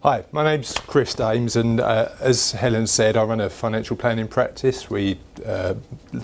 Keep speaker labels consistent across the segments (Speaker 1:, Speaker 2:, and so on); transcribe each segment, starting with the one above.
Speaker 1: Hi, my name's Chris Daems, and as Helen said, I run a financial planning practice. We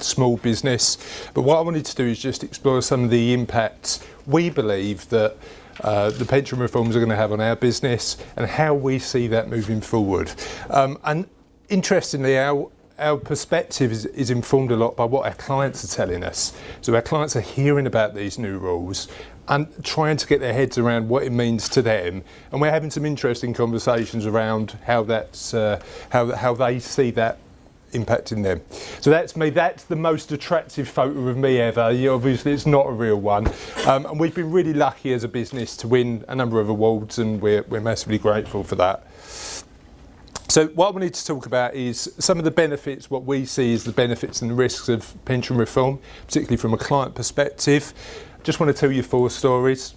Speaker 1: small business, but what I wanted to do is just explore some of the impacts we believe that the pension reforms are going to have on our business and how we see that moving forward. And interestingly, our perspective is informed a lot by what our clients are telling us. So our clients are hearing about these new rules and trying to get their heads around what it means to them. And we're having some interesting conversations around how that's how they see that impacting them. So that's me. That's the most attractive photo of me ever. Obviously, it's not a real one. And we've been really lucky as a business to win a number of awards, and we're massively grateful for that. So what I wanted to talk about is some of the benefits, what we see as the benefits and the risks of pension reform, particularly from a client perspective. Just want to tell you 4 stories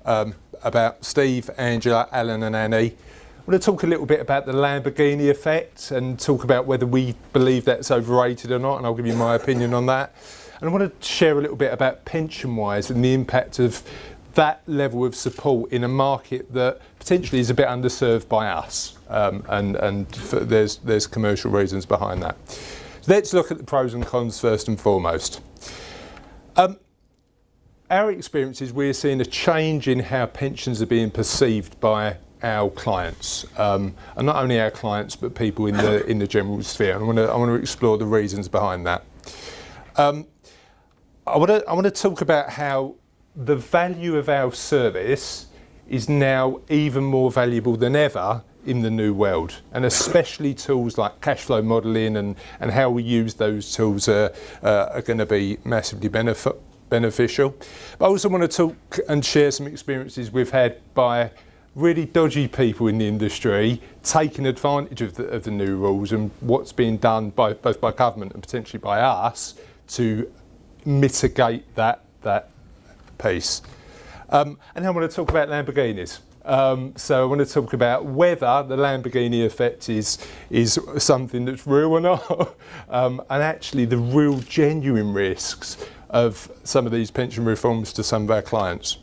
Speaker 1: about Steve, Angela, Alan and Annie. I want to talk a little bit about the Lamborghini effect and talk about whether we believe that's overrated or not, and I'll give you my opinion on that. And I want to share a little bit about pension-wise and the impact of that level of support in a market that potentially is a bit underserved by us, and there's commercial reasons behind that. So let's look at the pros and cons first and foremost. Our experience is we're seeing a change in how pensions are being perceived by our clients, and not only our clients but people in the general sphere. And I want to explore the reasons behind that. I want to talk about how the value of our service is now even more valuable than ever in the new world, and especially tools like cash flow modelling and how we use those tools are going to be massively beneficial. But I also want to talk and share some experiences we've had by really dodgy people in the industry taking advantage of the new rules and what's being done both by government and potentially by us to mitigate that piece. And I want to talk about Lamborghinis. So I want to talk about whether the Lamborghini effect is something that's real or not, and actually the real genuine risks of some of these pension reforms to some of our clients.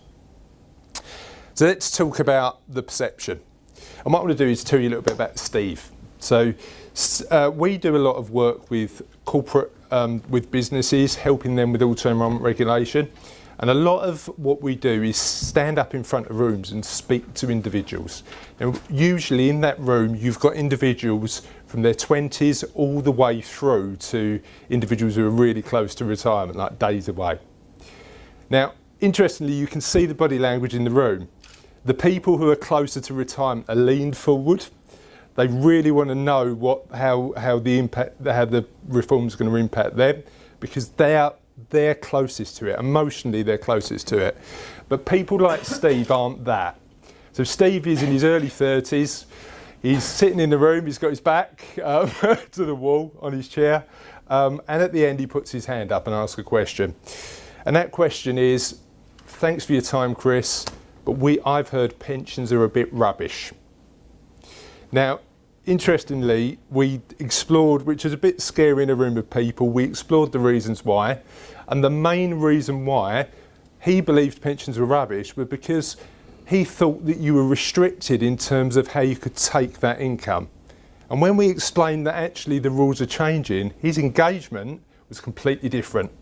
Speaker 1: So let's talk about the perception. And what I want to do is tell you a little bit about Steve. So we do a lot of work with corporate, with businesses, helping them with auto-enrollment regulation. And a lot of what we do is stand up in front of rooms and speak to individuals. Now, usually in that room, you've got individuals from their 20s all the way through to individuals who are really close to retirement, like days away. Now, interestingly, you can see the body language in the room. The people who are closer to retirement are leaned forward. They really want to know how the reform is going to impact them, because they're closest to it. Emotionally, they're closest to it. But people like Steve aren't that. So Steve is in his early 30s. He's sitting in the room. He's got his back to the wall on his chair. And at the end, he puts his hand up and asks a question. And that question is, thanks for your time, Chris, but I've heard pensions are a bit rubbish. Now, interestingly, we explored, which is a bit scary in a room of people, we explored the reasons why. And the main reason why he believed pensions were rubbish was because he thought that you were restricted in terms of how you could take that income. And when we explained that actually the rules are changing, his engagement was completely different.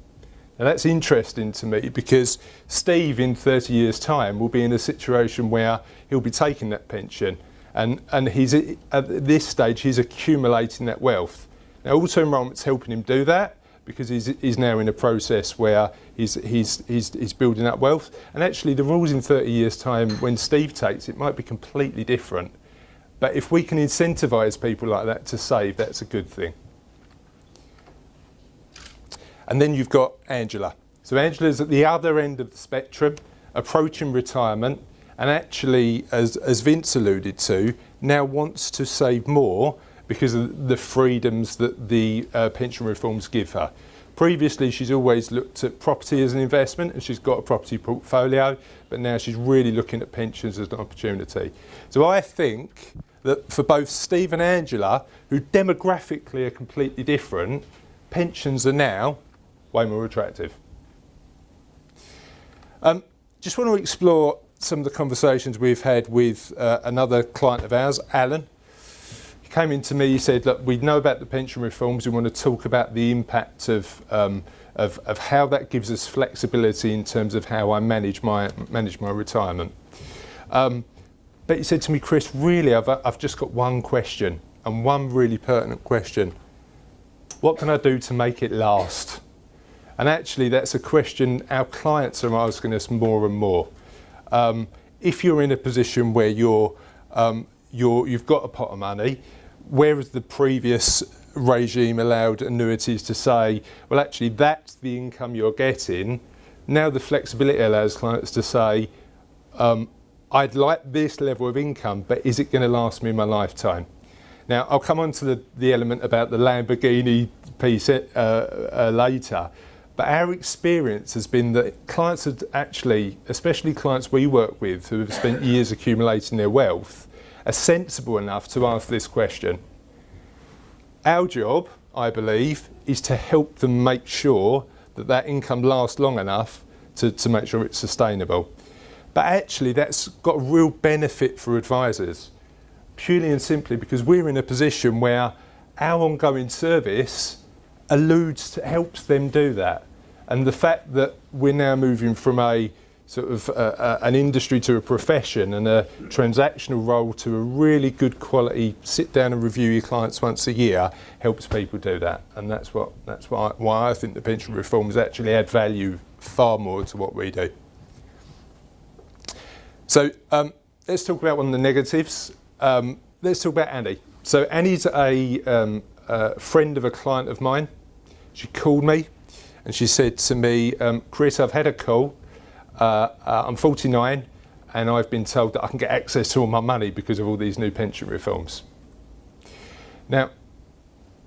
Speaker 1: Now that's interesting to me, because Steve in 30 years' time will be in a situation where he'll be taking that pension. And he's at this stage, he's accumulating that wealth. Now, auto-enrollment's helping him do that, because he's now in a process where he's building up wealth. And actually, the rules in 30 years' time, when Steve takes it, might be completely different. But if we can incentivise people like that to save, that's a good thing. And then you've got Angela. So Angela's at the other end of the spectrum, approaching retirement, and actually, as Vince alluded to, now wants to save more because of the freedoms that the pension reforms give her. Previously, she's always looked at property as an investment, and she's got a property portfolio, but now she's really looking at pensions as an opportunity. So I think that for both Steve and Angela, who demographically are completely different, pensions are now way more attractive. Just want to explore some of the conversations we've had with another client of ours, Alan. He came in to me, he said, look, we know about the pension reforms, we want to talk about the impact of how that gives us flexibility in terms of how I manage my retirement. But he said to me, Chris, really, I've just got one question, and one really pertinent question. What can I do to make it last? And actually, that's a question our clients are asking us more and more. If you're in a position where you've got a pot of money, whereas the previous regime allowed annuities to say, well, actually, that's the income you're getting, now the flexibility allows clients to say, I'd like this level of income, but is it going to last me my lifetime? Now, I'll come on to the element about the Lamborghini piece later, but our experience has been that clients have actually, especially clients we work with who have spent years accumulating their wealth, are sensible enough to ask this question. Our job, I believe, is to help them make sure that that income lasts long enough to make sure it's sustainable. But actually, that's got a real benefit for advisors, purely and simply because we're in a position where our ongoing service helps them do that. And the fact that we're now moving from a sort of an industry to a profession and a transactional role to a really good quality sit down and review your clients once a year helps people do that. And that's why I think the pension reforms actually add value far more to what we do. So let's talk about one of the negatives. Let's talk about Annie. So Annie's a friend of a client of mine. She called me and she said to me, Chris, I've had a call. I'm 49 and I've been told that I can get access to all my money because of all these new pension reforms. Now,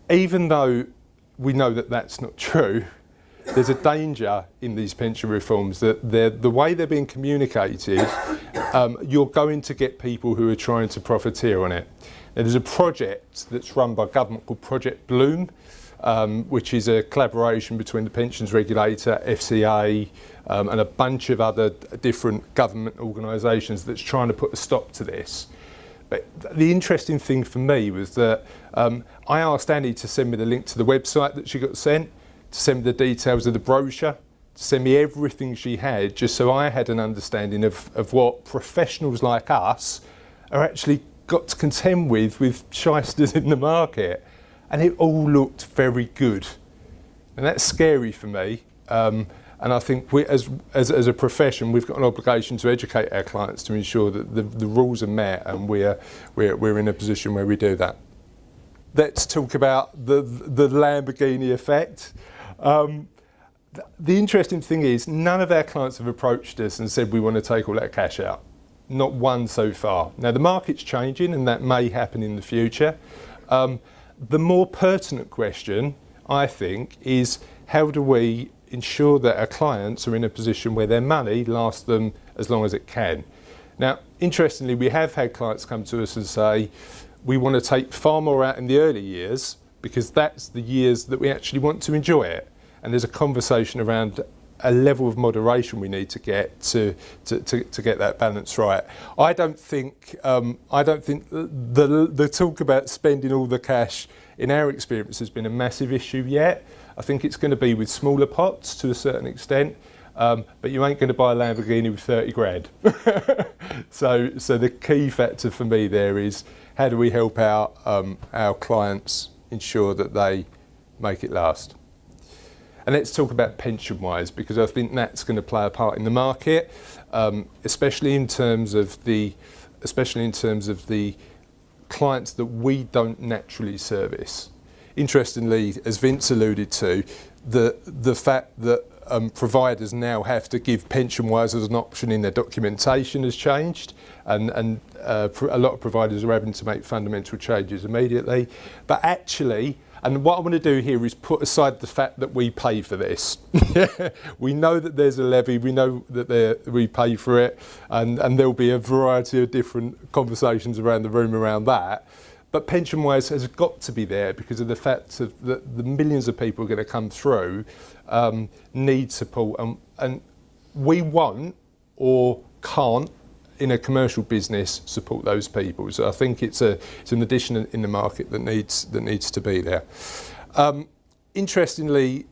Speaker 1: even though we know that that's not true, there's a danger in these pension reforms that the way they're being communicated, you're going to get people who are trying to profiteer on it. Now, there's a project that's run by government called Project Bloom, which is a collaboration between the pensions regulator, FCA, and a bunch of other different government organisations that's trying to put a stop to this. But the interesting thing for me was that I asked Annie to send me the link to the website that she got sent, to send me the details of the brochure, to send me everything she had, just so I had an understanding of what professionals like us are actually got to contend with shysters in the market. And it all looked very good. And that's scary for me. And I think we, as a profession, we've got an obligation to educate our clients to ensure that the rules are met and we're in a position where we do that. Let's talk about the Lamborghini effect. The interesting thing is none of our clients have approached us and said we want to take all that cash out. Not one so far. Now the market's changing and that may happen in the future. The more pertinent question, I think, is how do we ensure that our clients are in a position where their money lasts them as long as it can. Now, interestingly, we have had clients come to us and say, we want to take far more out in the early years because that's the years that we actually want to enjoy it. And there's a conversation around a level of moderation we need to get to get that balance right. I don't think the talk about spending all the cash in our experience has been a massive issue yet. I think it's going to be with smaller pots to a certain extent, but you ain't going to buy a Lamborghini with 30 grand. So the key factor for me there is how do we help our clients ensure that they make it last. And let's talk about pension-wise, because I think that's going to play a part in the market, especially in terms of the clients that we don't naturally service. Interestingly, as Vince alluded to, the fact that providers now have to give pension-wise as an option in their documentation has changed, and a lot of providers are having to make fundamental changes immediately. But actually, and what I want to do here is put aside the fact that we pay for this. We know that there's a levy, we know that we pay for it, and there'll be a variety of different conversations around the room around that. But pension-wise has got to be there because of the fact that the millions of people are going to come through need support. And we won't or can't in a commercial business, support those people. So I think it's an addition in the market that needs to be there. Interestingly,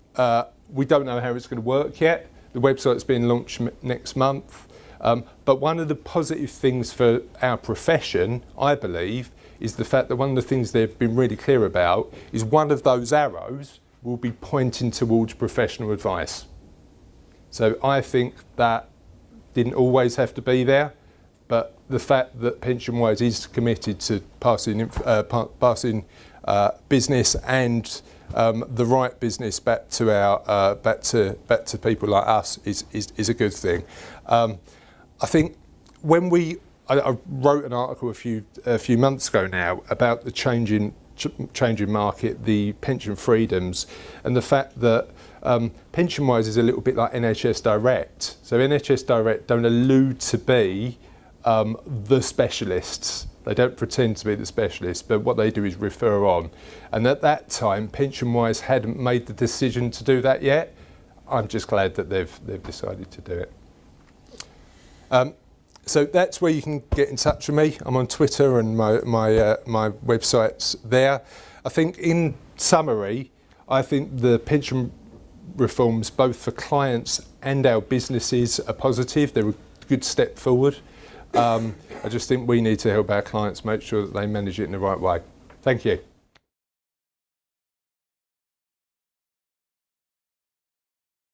Speaker 1: we don't know how it's going to work yet. The website's being launched next month. But one of the positive things for our profession, I believe, is the fact that one of the things they've been really clear about is one of those arrows will be pointing towards professional advice. So I think that didn't always have to be there, but the fact that PensionWise is committed to passing business and the right business back to our back to people like us is a good thing. I think when I wrote an article a few months ago now about the changing market, the pension freedoms, and the fact that PensionWise is a little bit like NHS Direct. So NHS Direct don't allude to be the specialists. They don't pretend to be the specialists, but what they do is refer on. And at that time, PensionWise hadn't made the decision to do that yet. I'm just glad that they've decided to do it. So that's where you can get in touch with me. I'm on Twitter and my website's there. I think in summary, I think the pension reforms, both for clients and our businesses, are positive. They're a good step forward. I just think we need to help our clients make sure that they manage it in the right way. Thank you.